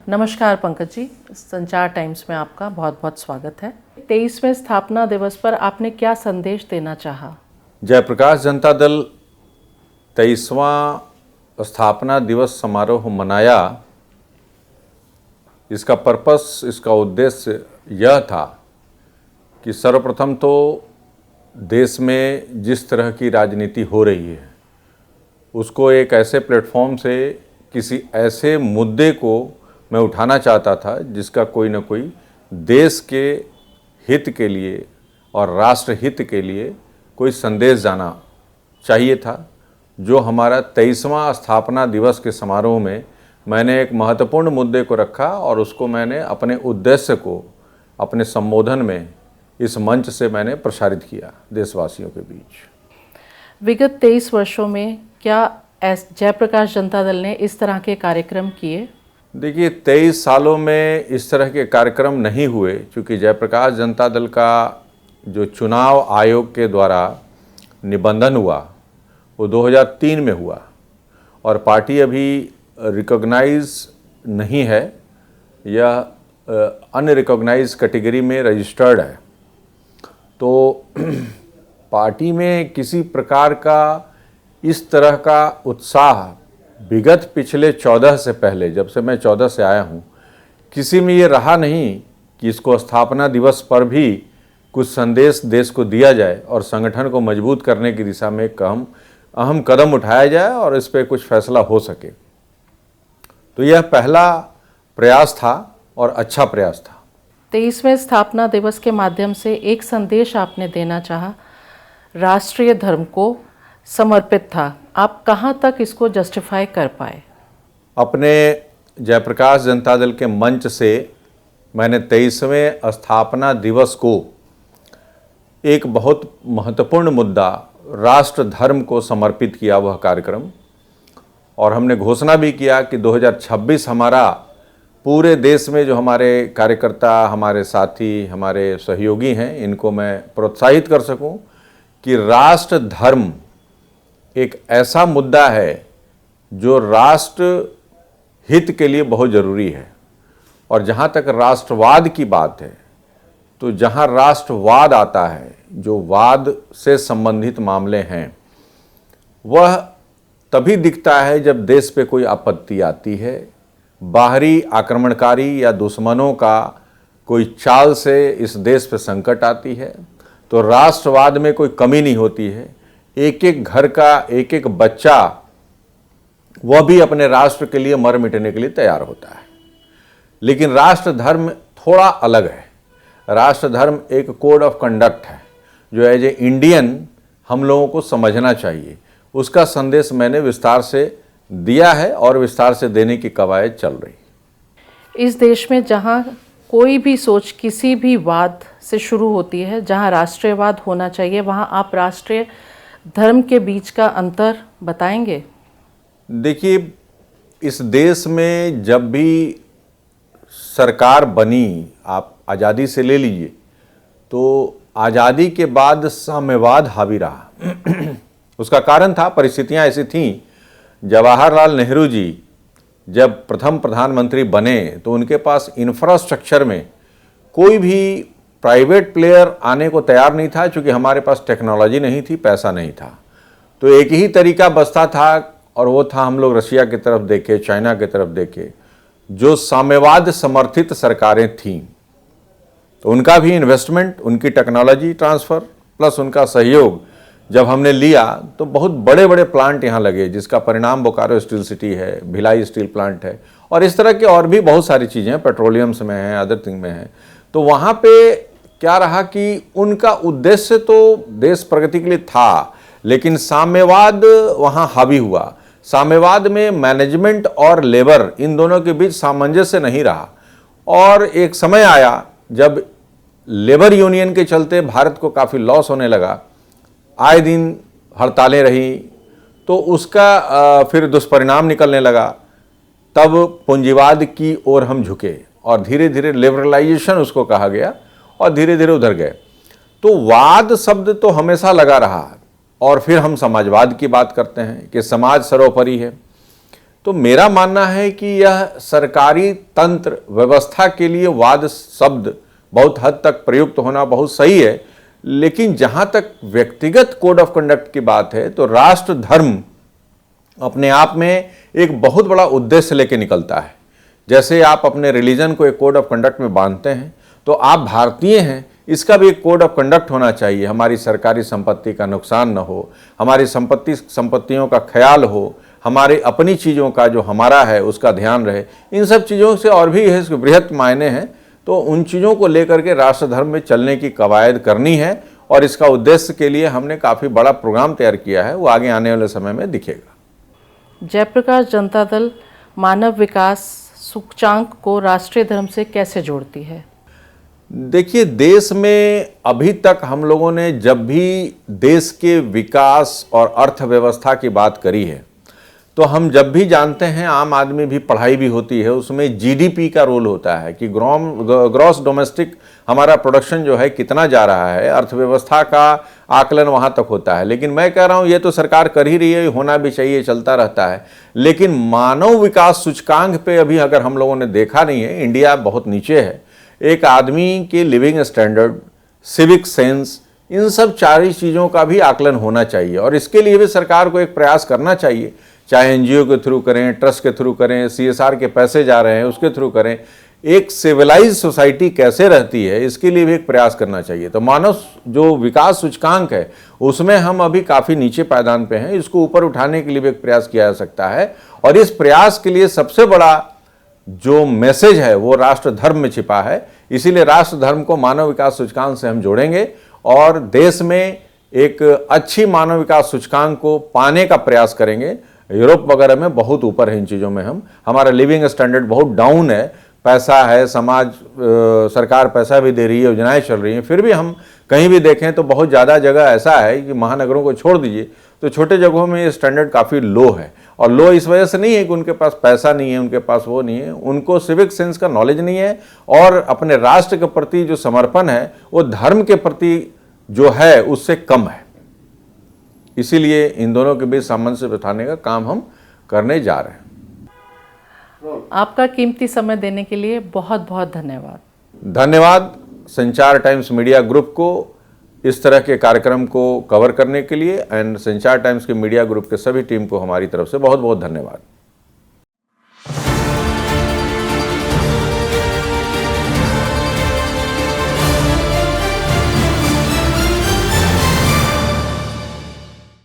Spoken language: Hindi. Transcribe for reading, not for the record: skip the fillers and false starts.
नमस्कार पंकज जी, संचार टाइम्स में आपका बहुत बहुत स्वागत है। 23वें स्थापना दिवस पर आपने क्या संदेश देना चाहा? जयप्रकाश जनता दल 23वां स्थापना दिवस समारोह मनाया। इसका पर्पस, इसका उद्देश्य यह था कि सर्वप्रथम तो देश में जिस तरह की राजनीति हो रही है उसको एक ऐसे प्लेटफॉर्म से किसी ऐसे मुद्दे को मैं उठाना चाहता था जिसका कोई ना कोई देश के हित के लिए और राष्ट्र हित के लिए कोई संदेश जाना चाहिए था। जो हमारा 23वां स्थापना दिवस के समारोह में मैंने एक महत्वपूर्ण मुद्दे को रखा और उसको मैंने अपने उद्देश्य को अपने संबोधन में इस मंच से मैंने प्रसारित किया देशवासियों के बीच। विगत 23 वर्षों में क्या जयप्रकाश जनता दल ने इस तरह के कार्यक्रम किए? देखिए, 23 सालों में इस तरह के कार्यक्रम नहीं हुए, क्योंकि जयप्रकाश जनता दल का जो चुनाव आयोग के द्वारा निबंधन हुआ वो 2003 में हुआ और पार्टी अभी रिकॉग्नाइज नहीं है, यह अनरिकॉग्नाइज कैटेगरी में रजिस्टर्ड है। तो पार्टी में किसी प्रकार का इस तरह का उत्साह विगत पिछले 14 से पहले, जब से मैं 14 से आया हूँ, किसी में ये रहा नहीं कि इसको स्थापना दिवस पर भी कुछ संदेश देश को दिया जाए और संगठन को मजबूत करने की दिशा में एक अहम कदम उठाया जाए और इस पर कुछ फैसला हो सके। तो यह पहला प्रयास था और अच्छा प्रयास था। 23वें स्थापना दिवस के माध्यम से एक संदेश आपने देना चाहा, राष्ट्रीय धर्म को समर्पित था। आप कहाँ तक इसको जस्टिफाई कर पाए? अपने जयप्रकाश जनता दल के मंच से मैंने 23वें स्थापना दिवस को एक बहुत महत्वपूर्ण मुद्दा राष्ट्र धर्म को समर्पित किया, वह कार्यक्रम। और हमने घोषणा भी किया कि 2026 हमारा पूरे देश में जो हमारे कार्यकर्ता, हमारे साथी, हमारे सहयोगी हैं, इनको मैं प्रोत्साहित कर सकूं कि राष्ट्र धर्म एक ऐसा मुद्दा है जो राष्ट्र हित के लिए बहुत ज़रूरी है। और जहाँ तक राष्ट्रवाद की बात है, तो जहाँ राष्ट्रवाद आता है, जो वाद से संबंधित मामले हैं, वह तभी दिखता है जब देश पे कोई आपत्ति आती है, बाहरी आक्रमणकारी या दुश्मनों का कोई चाल से इस देश पे संकट आती है, तो राष्ट्रवाद में कोई कमी नहीं होती है। एक एक घर का एक एक बच्चा वह भी अपने राष्ट्र के लिए मर मिटने के लिए तैयार होता है। लेकिन राष्ट्र धर्म थोड़ा अलग है। राष्ट्र धर्म एक कोड ऑफ कंडक्ट है जो एज ए इंडियन हम लोगों को समझना चाहिए। उसका संदेश मैंने विस्तार से दिया है और विस्तार से देने की कवायद चल रही। इस देश में जहाँ कोई भी सोच किसी भी वाद से शुरू होती है, जहाँ राष्ट्रीयवाद होना चाहिए, वहाँ आप राष्ट्रीय धर्म के बीच का अंतर बताएंगे? देखिए, इस देश में जब भी सरकार बनी, आप आज़ादी से ले लीजिए, तो आज़ादी के बाद साम्यवाद हावी रहा। उसका कारण था, परिस्थितियां ऐसी थीं। जवाहरलाल नेहरू जी जब प्रथम प्रधानमंत्री बने तो उनके पास इंफ्रास्ट्रक्चर में कोई भी प्राइवेट प्लेयर आने को तैयार नहीं था, क्योंकि हमारे पास टेक्नोलॉजी नहीं थी, पैसा नहीं था। तो एक ही तरीका बचता था और वो था हम लोग रशिया की तरफ देखे, चाइना की तरफ देखे, जो साम्यवाद समर्थित सरकारें थीं। तो उनका भी इन्वेस्टमेंट, उनकी टेक्नोलॉजी ट्रांसफ़र प्लस उनका सहयोग जब हमने लिया तो बहुत बड़े बड़े प्लांट यहाँ लगे, जिसका परिणाम बोकारो स्टील सिटी है, भिलाई स्टील प्लांट है और इस तरह के और भी बहुत सारी चीज़ें हैं, पेट्रोलियम्स में हैं, अदर थिंग में हैं। तो वहाँ पे क्या रहा कि उनका उद्देश्य तो देश प्रगति के लिए था, लेकिन साम्यवाद वहाँ हावी हुआ। साम्यवाद में मैनेजमेंट और लेबर, इन दोनों के बीच सामंजस्य नहीं रहा। और एक समय आया जब लेबर यूनियन के चलते भारत को काफ़ी लॉस होने लगा, आए दिन हड़तालें रही, तो उसका फिर दुष्परिणाम निकलने लगा। तब पूंजीवाद की ओर हम झुके और धीरे धीरे लिबरलाइजेशन उसको कहा गया और धीरे धीरे उधर गए। तो वाद शब्द तो हमेशा लगा रहा। और फिर हम समाजवाद की बात करते हैं कि समाज सर्वोपरि है। तो मेरा मानना है कि यह सरकारी तंत्र व्यवस्था के लिए वाद शब्द बहुत हद तक प्रयुक्त होना बहुत सही है, लेकिन जहां तक व्यक्तिगत कोड ऑफ कंडक्ट की बात है तो राष्ट्र धर्म अपने आप में एक बहुत बड़ा उद्देश्य लेके निकलता है। जैसे आप अपने रिलीजन को एक कोड ऑफ कंडक्ट में बांधते हैं, तो आप भारतीय हैं, इसका भी एक कोड ऑफ कंडक्ट होना चाहिए। हमारी सरकारी संपत्ति का नुकसान न हो, हमारी संपत्तियों का ख्याल हो, हमारी अपनी चीज़ों का जो हमारा है उसका ध्यान रहे। इन सब चीज़ों से और भी है बृहत मायने हैं, तो उन चीज़ों को लेकर के राष्ट्र धर्म में चलने की कवायद करनी है और इसका उद्देश्य के लिए हमने काफ़ी बड़ा प्रोग्राम तैयार किया है, वो आगे आने वाले समय में दिखेगा। जयप्रकाश जनता दल मानव विकास सूचकांक को राष्ट्रीय धर्म से कैसे जोड़ती है? देखिए, देश में अभी तक हम लोगों ने जब भी देश के विकास और अर्थव्यवस्था की बात करी है, तो हम जब भी जानते हैं, आम आदमी भी पढ़ाई भी होती है, उसमें जीडीपी का रोल होता है कि ग्रॉस डोमेस्टिक हमारा प्रोडक्शन जो है कितना जा रहा है, अर्थव्यवस्था का आकलन वहाँ तक होता है। लेकिन मैं कह रहा हूँ ये तो सरकार कर ही रही है, होना भी चाहिए, चलता रहता है। लेकिन मानव विकास सूचकांक पे अभी अगर हम लोगों ने देखा नहीं है, इंडिया बहुत नीचे है। एक आदमी के लिविंग स्टैंडर्ड, सिविक सेंस, इन सब सारी चीज़ों का भी आकलन होना चाहिए और इसके लिए भी सरकार को एक प्रयास करना चाहिए, चाहे एनजीओ के थ्रू करें, ट्रस्ट के थ्रू करें, सीएसआर के पैसे जा रहे हैं उसके थ्रू करें। एक सिविलाइज सोसाइटी कैसे रहती है इसके लिए भी एक प्रयास करना चाहिए। तो मानव जो विकास सूचकांक है उसमें हम अभी काफ़ी नीचे पायदान पे हैं, इसको ऊपर उठाने के लिए भी एक प्रयास किया जा सकता है और इस प्रयास के लिए सबसे बड़ा जो मैसेज है वो राष्ट्र धर्म में छिपा है। इसीलिए राष्ट्र धर्म को मानव विकास सूचकांक से हम जोड़ेंगे और देश में एक अच्छी मानव विकास सूचकांक को पाने का प्रयास करेंगे। यूरोप वगैरह में बहुत ऊपर है इन चीज़ों में, हमारा लिविंग स्टैंडर्ड बहुत डाउन है, पैसा है, समाज सरकार पैसा भी दे रही है, योजनाएं चल रही हैं, फिर भी हम कहीं भी देखें तो बहुत ज़्यादा जगह ऐसा है कि महानगरों को छोड़ दीजिए तो छोटे जगहों में ये स्टैंडर्ड काफ़ी लो है। और लो इस वजह से नहीं है कि उनके पास पैसा नहीं है, उनके पास वो नहीं है, उनको सिविक सेंस का नॉलेज नहीं है और अपने राष्ट्र के प्रति जो समर्पण है वो धर्म के प्रति जो है उससे कम है। इसीलिए इन दोनों के बीच सामंजस्य बिठाने का काम हम करने जा रहे हैं। आपका कीमती समय देने के लिए बहुत बहुत धन्यवाद। धन्यवाद संचार टाइम्स मीडिया ग्रुप को इस तरह के कार्यक्रम को कवर करने के लिए, एंड संचार टाइम्स के मीडिया ग्रुप के सभी टीम को हमारी तरफ से बहुत बहुत धन्यवाद।